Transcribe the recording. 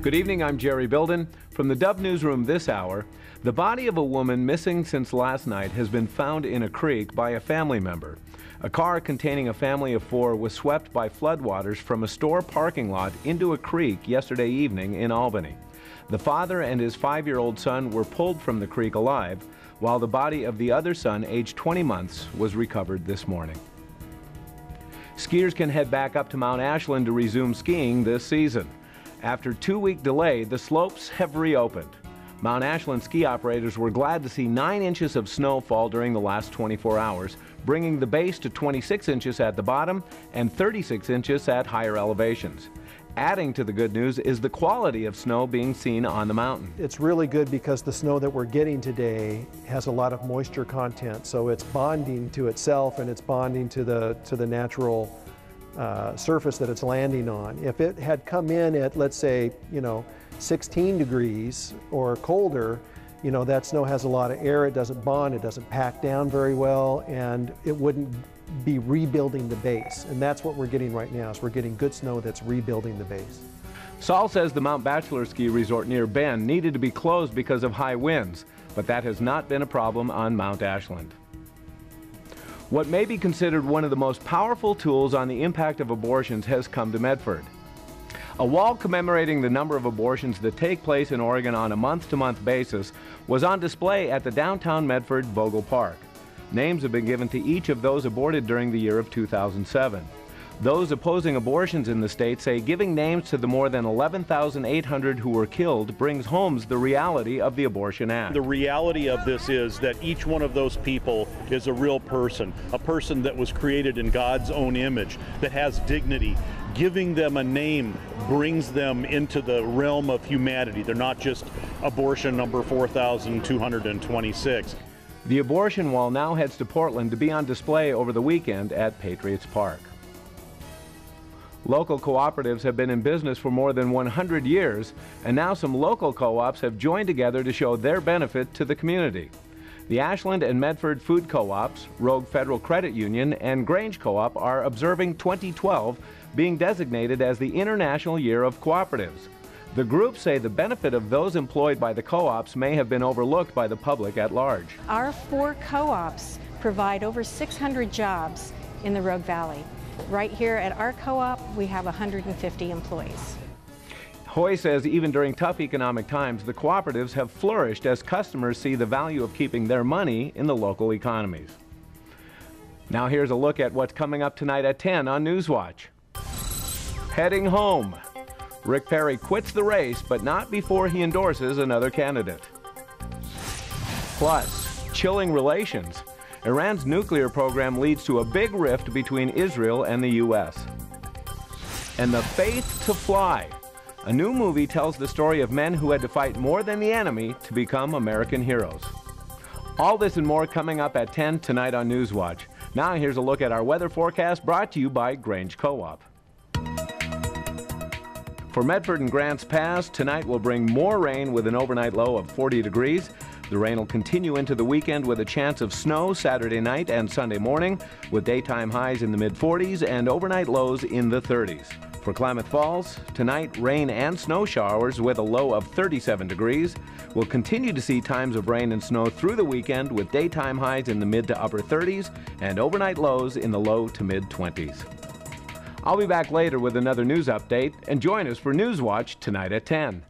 Good evening, I'm Jerry Bilden. From the Dove Newsroom this hour, the body of a woman missing since last night has been found in a creek by a family member. A car containing a family of 4 was swept by floodwaters from a store parking lot into a creek yesterday evening in Albany. The father and his 5-year-old son were pulled from the creek alive, while the body of the other son, aged 20 months, was recovered this morning. Skiers can head back up to Mount Ashland to resume skiing this season. After a 2-week delay, the slopes have reopened. Mount Ashland ski operators were glad to see 9 inches of snow fall during the last 24 hours, bringing the base to 26 inches at the bottom and 36 inches at higher elevations. Adding to the good news is the quality of snow being seen on the mountain. It's really good because the snow that we're getting today has a lot of moisture content, so it's bonding to itself and it's bonding to the natural surface that it's landing on. If it had come in at, let's say, 16 degrees or colder, that snow has a lot of air, it doesn't bond, it doesn't pack down very well, and it wouldn't be rebuilding the base. And that's what we're getting right now, is we're getting good snow that's rebuilding the base. Saul says the Mount Bachelor ski resort near Bend needed to be closed because of high winds, but that has not been a problem on Mount Ashland. What may be considered one of the most powerful tools on the impact of abortions has come to Medford. A wall commemorating the number of abortions that take place in Oregon on a month-to-month basis was on display at the downtown Medford Vogel Park. Names have been given to each of those aborted during the year of 2007. Those opposing abortions in the state say giving names to the more than 11,800 who were killed brings home the reality of the Abortion Act. The reality of this is that each one of those people is a real person, a person that was created in God's own image, that has dignity. Giving them a name brings them into the realm of humanity. They're not just abortion number 4,226. The abortion wall now heads to Portland to be on display over the weekend at Patriots Park. Local cooperatives have been in business for more than 100 years, and now some local co-ops have joined together to show their benefit to the community. The Ashland and Medford Food Co-ops, Rogue Federal Credit Union, and Grange Co-op are observing 2012 being designated as the International Year of Cooperatives. The groups say the benefit of those employed by the co-ops may have been overlooked by the public at large. Our 4 co-ops provide over 600 jobs in the Rogue Valley. Right here at our co-op, we have 150 employees. Hoy says even during tough economic times, the cooperatives have flourished as customers see the value of keeping their money in the local economies. Now here's a look at what's coming up tonight at 10 on Newswatch. Heading home. Rick Perry quits the race, but not before he endorses another candidate. Plus, chilling relations. Iran's nuclear program leads to a big rift between Israel and the U.S. And the faith to fly. A new movie tells the story of men who had to fight more than the enemy to become American heroes. All this and more coming up at 10 tonight on Newswatch. Now here's a look at our weather forecast brought to you by Grange Co-op. For Medford and Grants Pass, tonight will bring more rain with an overnight low of 40 degrees. The rain will continue into the weekend with a chance of snow Saturday night and Sunday morning, with daytime highs in the mid-40s and overnight lows in the 30s. For Klamath Falls, tonight rain and snow showers with a low of 37 degrees. We'll continue to see times of rain and snow through the weekend with daytime highs in the mid to upper 30s and overnight lows in the low to mid-20s. I'll be back later with another news update, and join us for Newswatch tonight at 10.